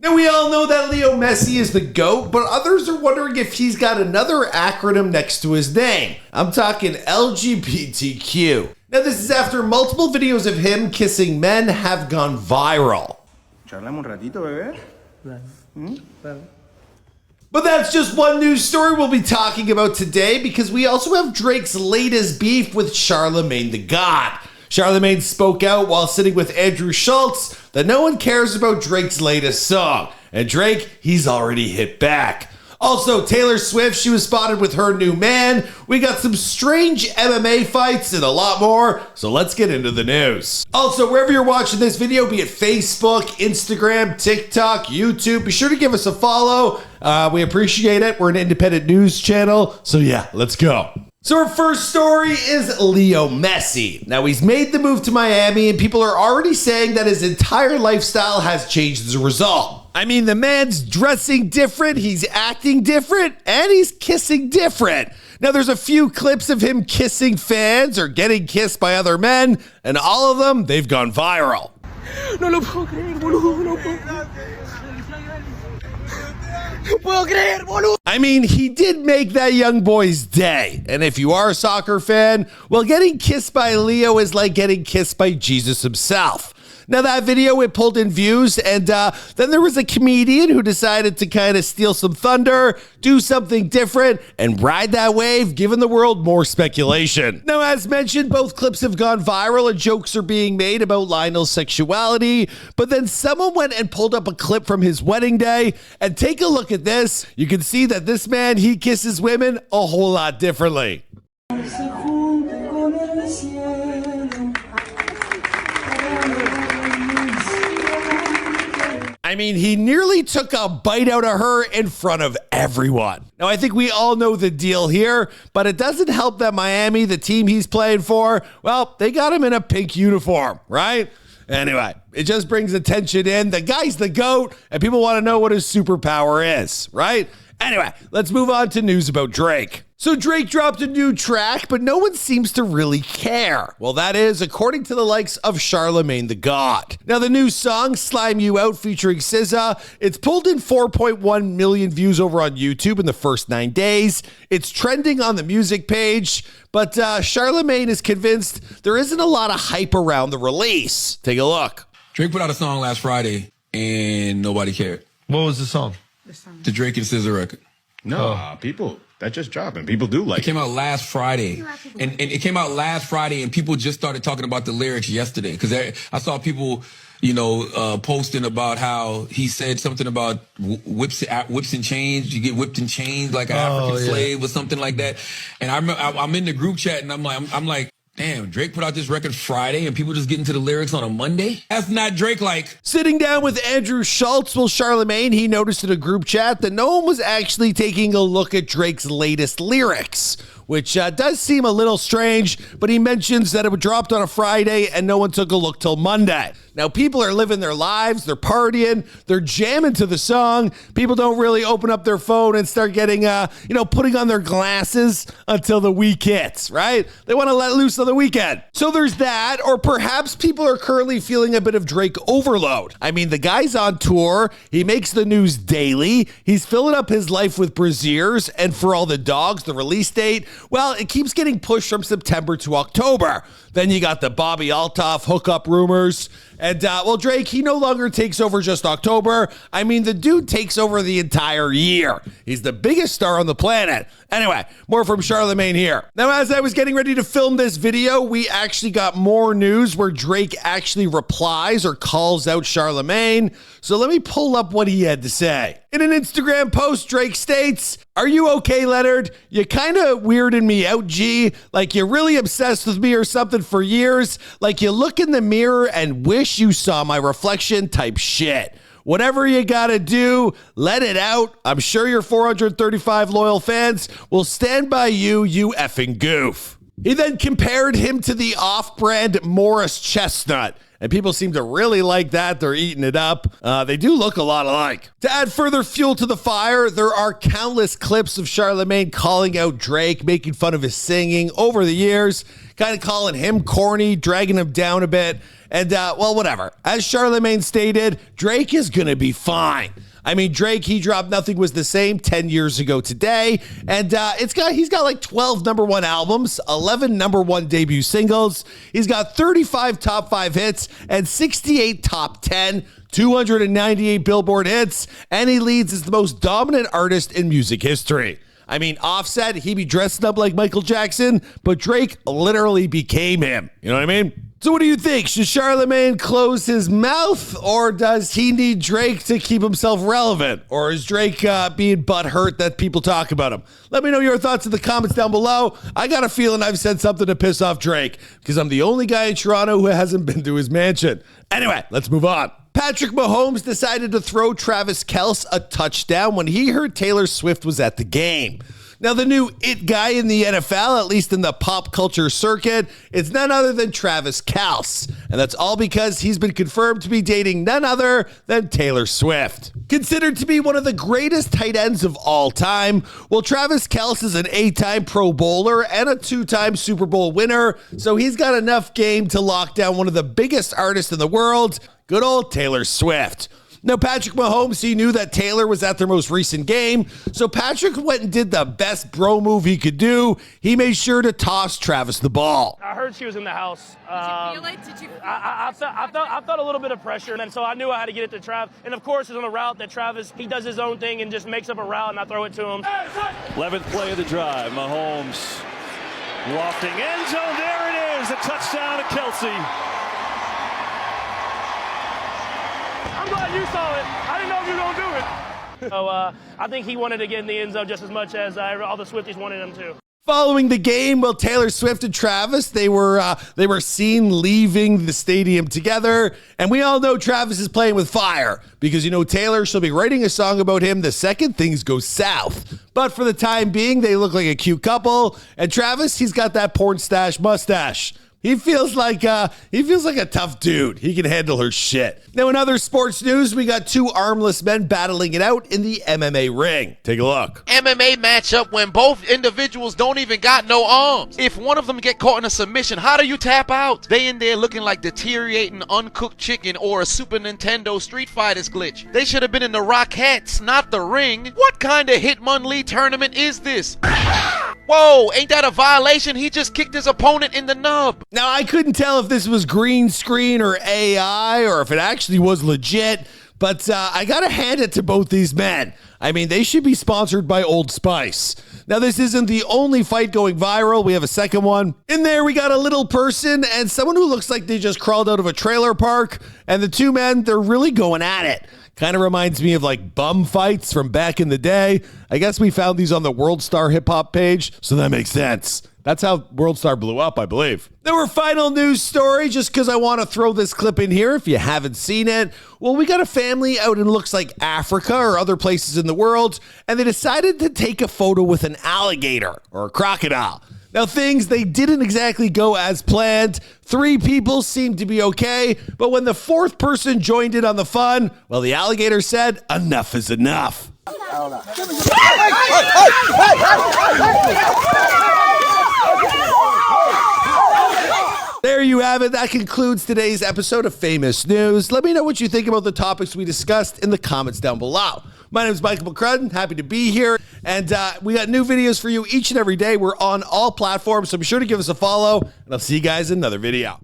Now, we all know that Leo Messi is the GOAT, but others are wondering if he's got another acronym next to his name. I'm talking LGBTQ. Now, this is after multiple videos of him kissing men have gone viral. Charlamos un ratito, bebé. But that's just one news story we'll be talking about today, because we also have Drake's latest beef with Charlemagne the God. Charlemagne spoke out while sitting with Andrew Schultz that no one cares about Drake's latest song. And Drake, he's already hit back. Also, Taylor Swift, she was spotted with her new man. We got some strange MMA fights and a lot more, so let's get into the news. Also, wherever you're watching this video, be it Facebook, Instagram, TikTok, YouTube, be sure to give us a follow. We appreciate it. We're an independent news channel, so yeah, let's go. So our first story is Leo Messi. Now, he's made the move to Miami, and people are already saying that his entire lifestyle has changed as a result. I mean, the man's dressing different, he's acting different, and he's kissing different. Now, there's a few clips of him kissing fans or getting kissed by other men, and all of them, they've gone viral. No lo puedo creer, boludo, no puedo creer, boludo. I mean, he did make that young boy's day. And if you are a soccer fan, well, getting kissed by Leo is like getting kissed by Jesus himself. Now, that video, it pulled in views, and then there was a comedian who decided to kind of steal some thunder, do something different, and ride that wave, giving the world more speculation. Now, as mentioned, both clips have gone viral and jokes are being made about Lionel's sexuality, but then someone went and pulled up a clip from his wedding day, and take a look at this. You can see that this man, he kisses women a whole lot differently. I mean, he nearly took a bite out of her in front of everyone. Now, I think we all know the deal here, but it doesn't help that Miami, the team he's playing for, well, they got him in a pink uniform, right? Anyway, it just brings attention in. The guy's the GOAT, and people want to know what his superpower is, right? Anyway, let's move on to news about Drake. So Drake dropped a new track, but no one seems to really care. Well, that is according to the likes of Charlemagne the God. Now, the new song, Slime You Out, featuring SZA, it's pulled in 4.1 million views over on YouTube in the first 9 days. It's trending on the music page, but Charlemagne is convinced there isn't a lot of hype around the release. Take a look. Drake put out a song last Friday, and nobody cared. What was the song? The Drake and SZA record. No, people, that just dropped, and people do like it. It came out last Friday, and it came out last Friday, and people just started talking about the lyrics yesterday, because I saw people, posting about how he said something about whips and chains. You get whipped and chained like an African slave or something like that. And I remember I'm in the group chat, and I'm like, damn, Drake put out this record Friday and people just get into the lyrics on a Monday? That's not Drake-like. Sitting down with Andrew Schultz, Charlemagne, he noticed in a group chat that no one was actually taking a look at Drake's latest lyrics, which does seem a little strange, but he mentions that it dropped on a Friday and no one took a look till Monday. Now, people are living their lives, they're partying, they're jamming to the song. People don't really open up their phone and start getting, putting on their glasses until the week hits, right? They want to let loose on the weekend. So there's that, or perhaps people are currently feeling a bit of Drake overload. I mean, the guy's on tour, he makes the news daily, he's filling up his life with braziers, and for all the dogs, the release date, well, it keeps getting pushed from September to October. Then you got the Bobby Altoff hookup rumors. And, Drake, he no longer takes over just October. I mean, the dude takes over the entire year. He's the biggest star on the planet. Anyway, more from Charlemagne here. Now, as I was getting ready to film this video, we actually got more news where Drake actually replies or calls out Charlemagne. So let me pull up what he had to say. In an Instagram post, Drake states, "Are you okay, Leonard? You kind of weirding me out, G. Like you're really obsessed with me or something for years. Like you look in the mirror and wish you saw my reflection type shit. Whatever you gotta do, let it out. I'm sure your 435 loyal fans will stand by you, you effing goof." He then compared him to the off-brand Morris Chestnut. And people seem to really like that. They're eating it up. They do look a lot alike. To add further fuel to the fire, there are countless clips of Charlemagne calling out Drake, making fun of his singing over the years. kind of calling him corny, dragging him down a bit. And, well, whatever. As Charlemagne stated, Drake is going to be fine. I mean, Drake, he dropped Nothing Was the Same 10 years ago today, and he's got like 12 number one albums, 11 number one debut singles. He's got 35 top 5 hits and 68 top 10, 298 Billboard hits, and he leads as the most dominant artist in music history. I mean, Offset, he be dressing up like Michael Jackson, but Drake literally became him. You know what I mean? So what do you think? Should Charlemagne close his mouth, or does he need Drake to keep himself relevant? Or is Drake being butthurt that people talk about him? Let me know your thoughts in the comments down below. I got a feeling I've said something to piss off Drake, because I'm the only guy in Toronto who hasn't been to his mansion. Anyway, let's move on. Patrick Mahomes decided to throw Travis Kelce a touchdown when he heard Taylor Swift was at the game. Now, the new it guy in the NFL, at least in the pop culture circuit, is none other than Travis Kelce. And that's all because he's been confirmed to be dating none other than Taylor Swift. Considered to be one of the greatest tight ends of all time, well, Travis Kelce is an 8-time Pro Bowler and a 2-time Super Bowl winner, so he's got enough game to lock down one of the biggest artists in the world, good old Taylor Swift. Now, Patrick Mahomes, he knew that Taylor was at their most recent game, so Patrick went and did the best bro move he could do. He made sure to toss Travis the ball. I heard she was in the house. Did you feel it? Did you feel I felt a little bit of pressure, and so I knew I had to get it to Trav. And of course, it's on a route that Travis, he does his own thing and just makes up a route, and I throw it to him. 11th play of the drive. Mahomes lofting end zone. There it is, a touchdown to Kelce. I'm glad you saw it. I didn't know you were going to do it. So I think he wanted to get in the end zone just as much as all the Swifties wanted him to. Following the game, well, Taylor Swift and Travis, they were seen leaving the stadium together. And we all know Travis is playing with fire because, you know, Taylor, she'll be writing a song about him the second things go south. But for the time being, they look like a cute couple. And Travis, he's got that porn stash mustache. He feels like a tough dude. He can handle her shit. Now, in other sports news, we got 2 armless men battling it out in the MMA ring. Take a look. MMA matchup when both individuals don't even got no arms. If one of them get caught in a submission, how do you tap out? They in there looking like deteriorating uncooked chicken or a Super Nintendo Street Fighters glitch. They should have been in the Rockettes, not the ring. What kind of Hitmonlee tournament is this? Whoa, ain't that a violation? He just kicked his opponent in the nub. Now, I couldn't tell if this was green screen or AI or if it actually was legit, but I got to hand it to both these men. I mean, they should be sponsored by Old Spice. Now, this isn't the only fight going viral. We have a second one. In there, we got a little person and someone who looks like they just crawled out of a trailer park. And the 2 men, they're really going at it. Kind of reminds me of like bum fights from back in the day. I guess we found these on the World Star Hip Hop page, so that makes sense. That's how World Star blew up, I believe. Now, our final news story, just because I want to throw this clip in here if you haven't seen it. Well, we got a family out in looks like Africa or other places in the world, and they decided to take a photo with an alligator or a crocodile. Now, they didn't exactly go as planned. 3 people seemed to be okay, but when the 4th person joined in on the fun, well, the alligator said, enough is enough. There you have it. That concludes today's episode of Famous News. Let me know what you think about the topics we discussed in the comments down below. My name is Michael McCrudden. Happy to be here. And we got new videos for you each and every day. We're on all platforms, so be sure to give us a follow. And I'll see you guys in another video.